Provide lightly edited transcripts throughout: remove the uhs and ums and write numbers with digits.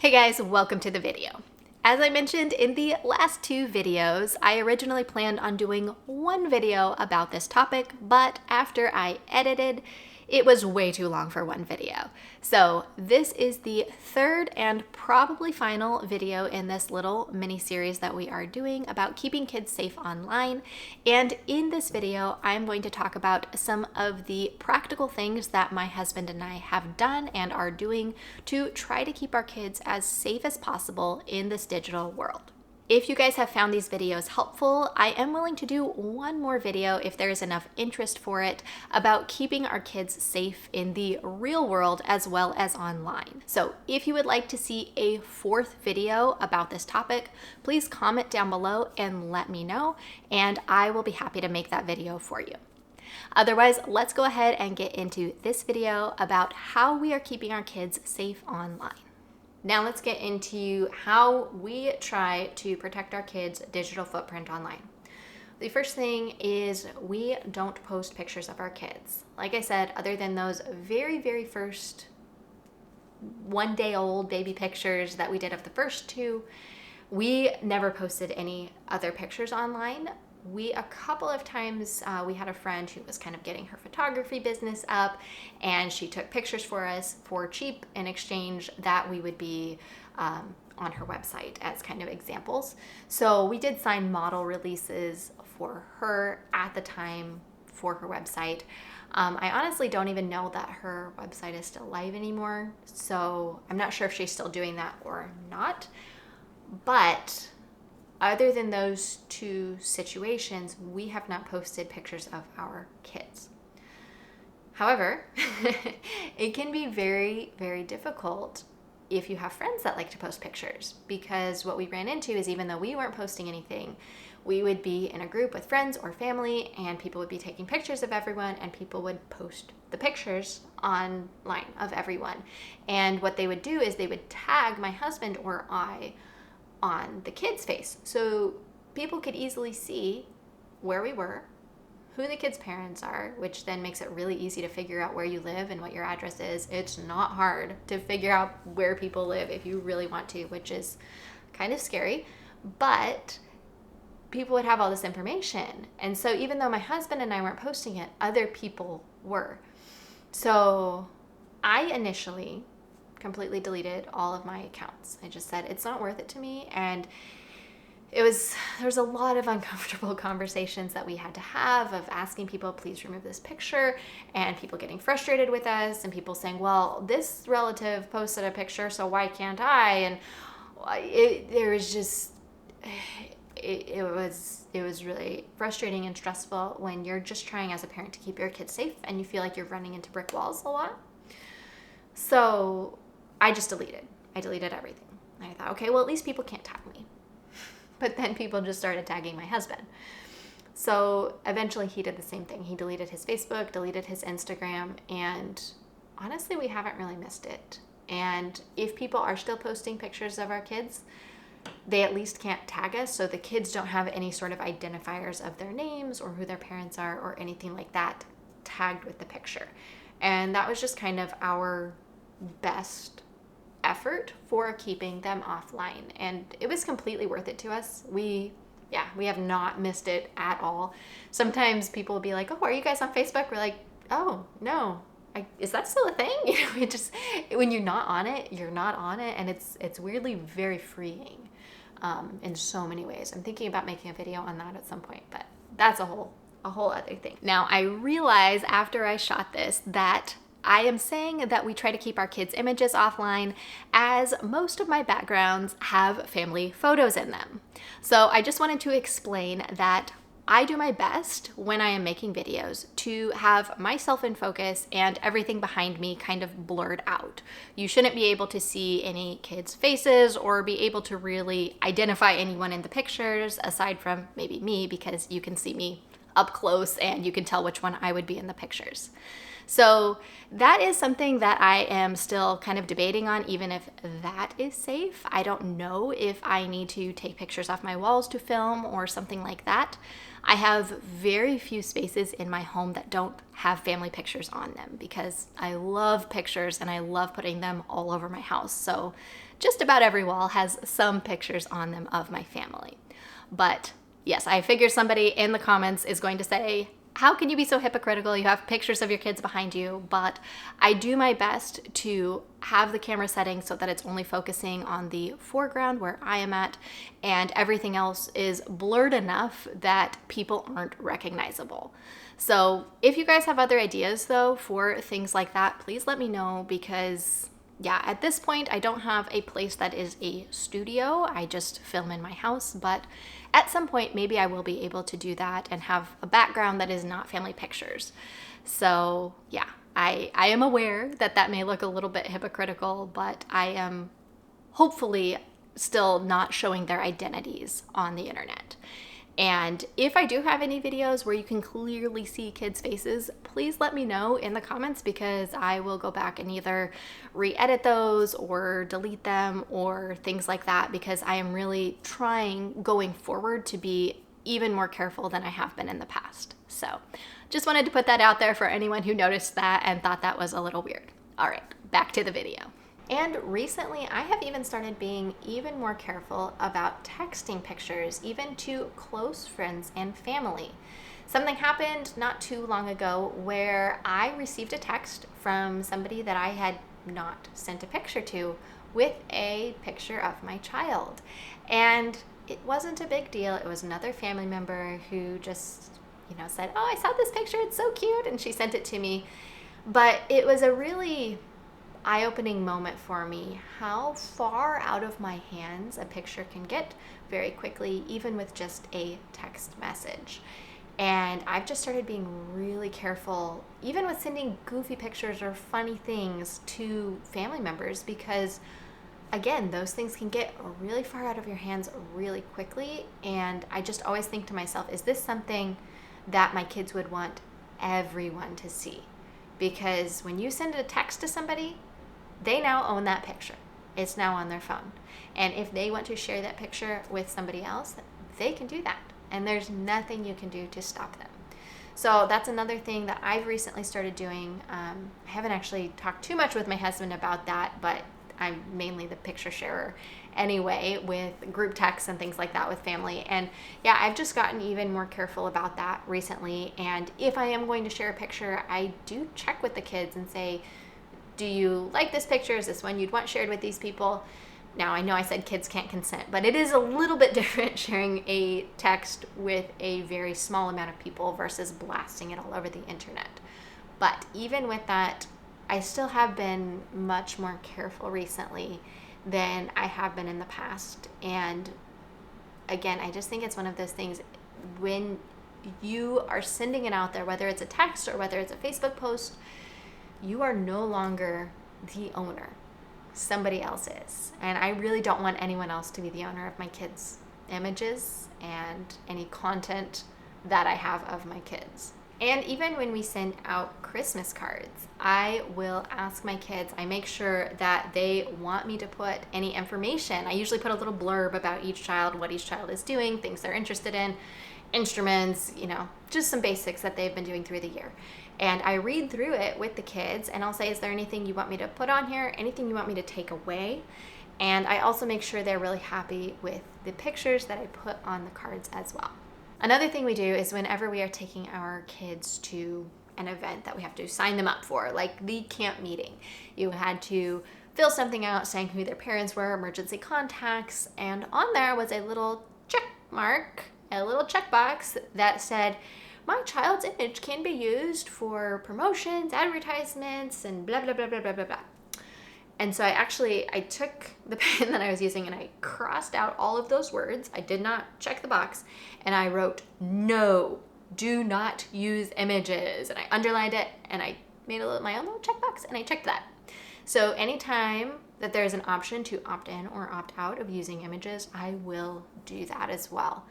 Hey guys, welcome to the video. As I mentioned in the last two videos, I originally planned on doing one video about this topic, but after I edited, it was way too long for one video. So this is the third and probably final video in this little mini series that we are doing about keeping kids safe online. And in this video, I'm going to talk about some of the practical things that my husband and I have done and are doing to try to keep our kids as safe as possible in this digital world. If you guys have found these videos helpful, I am willing to do one more video if there is enough interest for it about keeping our kids safe in the real world as well as online. So if you would like to see a fourth video about this topic, please comment down below and let me know, and I will be happy to make that video for you. Otherwise, let's go ahead and get into this video about how we are keeping our kids safe online. Now let's get into how we try to protect our kids' digital footprint online. The first thing is we don't post pictures of our kids. Like I said, other than those very first 1 day old baby pictures that we did of the first two, we never posted any other pictures online. A couple of times we had a friend who was kind of getting her photography business up, and she took pictures for us for cheap in exchange that we would be on her website as kind of examples. So we did sign model releases for her at the time for her website. I honestly don't even know that her website is still live anymore, so I'm not sure if she's still doing that or not. But other than those two situations, we have not posted pictures of our kids. However, it can be very difficult if you have friends that like to post pictures, because what we ran into is even though we weren't posting anything, we would be in a group with friends or family and people would be taking pictures of everyone and people would post the pictures online of everyone. And what they would do is they would tag my husband or I on the kid's face, so people could easily see where we were, who the kids' parents are, which then makes it really easy to figure out where you live and what your address is. It's not hard to figure out where people live if you really want to, which is kind of scary, but people would have all this information. And so even though my husband and I weren't posting it, other people were. So I initially completely deleted all of my accounts. I just said it's not worth it to me, and there's a lot of uncomfortable conversations that we had to have of asking people, please remove this picture, and people getting frustrated with us, and people saying, well, this relative posted a picture, so why can't I? And it was really frustrating and stressful when you're just trying as a parent to keep your kids safe and you feel like you're running into brick walls a lot. So I just deleted. I deleted everything. And I thought, okay, well, at least people can't tag me. But then people just started tagging my husband. So eventually he did the same thing. He deleted his Facebook, deleted his Instagram, and honestly, we haven't really missed it. And if people are still posting pictures of our kids, they at least can't tag us, so the kids don't have any sort of identifiers of their names or who their parents are or anything like that tagged with the picture. And that was just kind of our best effort for keeping them offline, and it was completely worth it to us. We have not missed it at all. Sometimes people will be like, oh, are you guys on Facebook? We're like, oh, no. Is that still a thing? It just, when you're not on it, you're not on it, and it's weirdly very freeing in so many ways. I'm thinking about making a video on that at some point, but that's a whole other thing. Now, I realize after I shot this that I am saying that we try to keep our kids' images offline, as most of my backgrounds have family photos in them. So I just wanted to explain that I do my best when I am making videos to have myself in focus and everything behind me kind of blurred out. You shouldn't be able to see any kids' faces or be able to really identify anyone in the pictures aside from maybe me, because you can see me up close and you can tell which one I would be in the pictures. So that is something that I am still kind of debating on, even if that is safe. I don't know if I need to take pictures off my walls to film or something like that. I have very few spaces in my home that don't have family pictures on them because I love pictures and I love putting them all over my house. So just about every wall has some pictures on them of my family. But yes, I figure somebody in the comments is going to say, how can you be so hypocritical? You have pictures of your kids behind you. But I do my best to have the camera setting so that it's only focusing on the foreground where I am at, and everything else is blurred enough that people aren't recognizable. So if you guys have other ideas though for things like that, please let me know, because yeah, at this point I don't have a place that is a studio. I just film in my house, but at some point maybe I will be able to do that and have a background that is not family pictures. So yeah, I am aware that that may look a little bit hypocritical, but I am hopefully still not showing their identities on the internet. And if I do have any videos where you can clearly see kids' faces, please let me know in the comments, because I will go back and either re-edit those or delete them or things like that, because I am really trying going forward to be even more careful than I have been in the past. So just wanted to put that out there for anyone who noticed that and thought that was a little weird. All right, back to the video. And recently, I have even started being even more careful about texting pictures, even to close friends and family. Something happened not too long ago where I received a text from somebody that I had not sent a picture to with a picture of my child. And it wasn't a big deal. It was another family member who just, said, "Oh, I saw this picture, it's so cute," and she sent it to me. But it was a really eye-opening moment for me, how far out of my hands a picture can get very quickly, even with just a text message. And I've just started being really careful, even with sending goofy pictures or funny things to family members, because again, those things can get really far out of your hands really quickly. And I just always think to myself, is this something that my kids would want everyone to see? Because when you send a text to somebody, they now own that picture. It's now on their phone. And if they want to share that picture with somebody else, they can do that. And there's nothing you can do to stop them. So that's another thing that I've recently started doing. I haven't actually talked too much with my husband about that, but I'm mainly the picture sharer anyway, with group texts and things like that with family. And yeah, I've just gotten even more careful about that recently. And if I am going to share a picture, I do check with the kids and say, do you like this picture? Is this one you'd want shared with these people? Now, I know I said kids can't consent, but it is a little bit different sharing a text with a very small amount of people versus blasting it all over the internet. But even with that, I still have been much more careful recently than I have been in the past. And again, I just think it's one of those things, when you are sending it out there, whether it's a text or whether it's a Facebook post, you are no longer the owner. Somebody else is. And I really don't want anyone else to be the owner of my kids' images and any content that I have of my kids. And even when we send out Christmas cards, I will ask my kids, I make sure that they want me to put any information. I usually put a little blurb about each child, what each child is doing, things they're interested in, instruments, just some basics that they've been doing through the year. And I read through it with the kids and I'll say, is there anything you want me to put on here? Anything you want me to take away? And I also make sure they're really happy with the pictures that I put on the cards as well. Another thing we do is whenever we are taking our kids to an event that we have to sign them up for, like the camp meeting, you had to fill something out saying who their parents were, emergency contacts, and on there was a little check mark, a little checkbox that said, my child's image can be used for promotions, advertisements, and blah, blah, blah, blah, blah, blah, blah. And so I took the pen that I was using and I crossed out all of those words. I did not check the box. And I wrote, no, do not use images. And I underlined it and I made my own little checkbox and I checked that. So anytime that there's an option to opt in or opt out of using images, I will do that as well.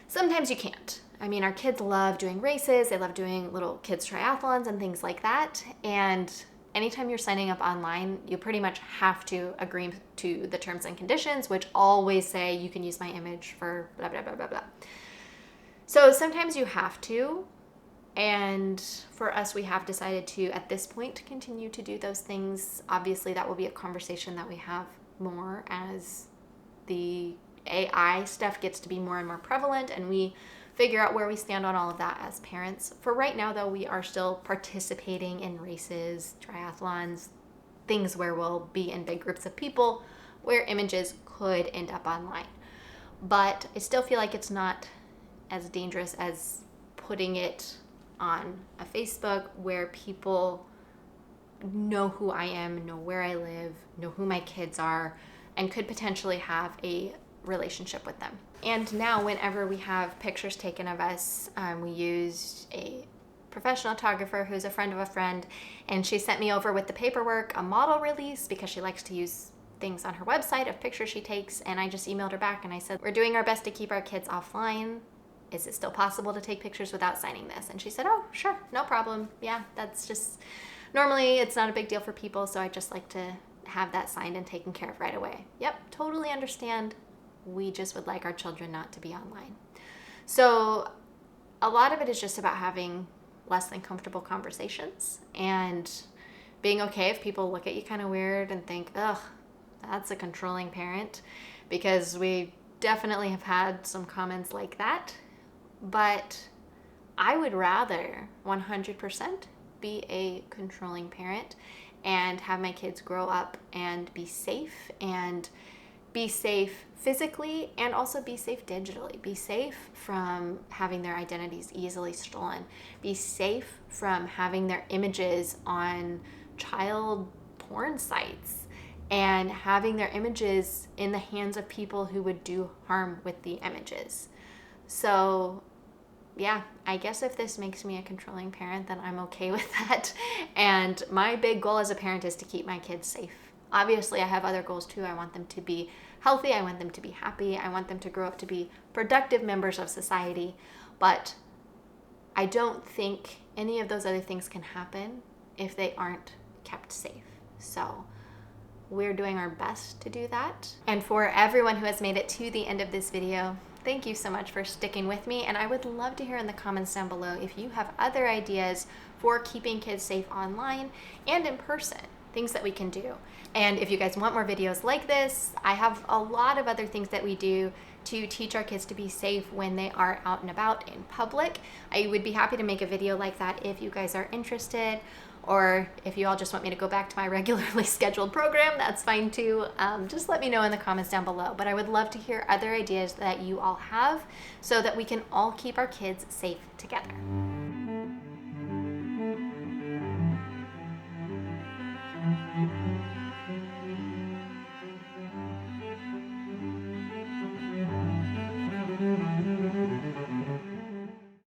Sometimes you can't. I mean, our kids love doing races. They love doing little kids triathlons and things like that. And anytime you're signing up online, you pretty much have to agree to the terms and conditions, which always say you can use my image for blah, blah, blah, blah, blah. So sometimes you have to. And for us, we have decided to, at this point, continue to do those things. Obviously, that will be a conversation that we have more as the AI stuff gets to be more and more prevalent and we figure out where we stand on all of that as parents. For right now, though, we are still participating in races, triathlons, things where we'll be in big groups of people where images could end up online. But I still feel like it's not as dangerous as putting it on a Facebook where people know who I am, know where I live, know who my kids are, and could potentially have a relationship with them. And now whenever we have pictures taken of us, we used a professional photographer who's a friend of a friend, and she sent me over with the paperwork a model release because she likes to use things on her website of pictures she takes. And I just emailed her back and I said, we're doing our best to keep our kids offline. Is it still possible to take pictures without signing this? And she said, oh, sure, no problem. Yeah, that's just, normally it's not a big deal for people, so I just like to have that signed and taken care of right away. Yep, totally understand. We just would like our children not to be online. So a lot of it is just about having less than comfortable conversations and being okay if people look at you kind of weird and think, ugh, that's a controlling parent, because we definitely have had some comments like that. But I would rather 100% be a controlling parent and have my kids grow up and be safe physically and also be safe digitally. Be safe from having their identities easily stolen. Be safe from having their images on child porn sites and having their images in the hands of people who would do harm with the images. So yeah, I guess if this makes me a controlling parent, then I'm okay with that. And my big goal as a parent is to keep my kids safe. Obviously, I have other goals too. I want them to be healthy. I want them to be happy. I want them to grow up to be productive members of society. But I don't think any of those other things can happen if they aren't kept safe. So we're doing our best to do that. And for everyone who has made it to the end of this video, thank you so much for sticking with me. And I would love to hear in the comments down below if you have other ideas for keeping kids safe online and in person, things that we can do. And if you guys want more videos like this, I have a lot of other things that we do to teach our kids to be safe when they are out and about in public. I would be happy to make a video like that if you guys are interested, or if you all just want me to go back to my regularly scheduled program, that's fine too. Just let me know in the comments down below. But I would love to hear other ideas that you all have so that we can all keep our kids safe together.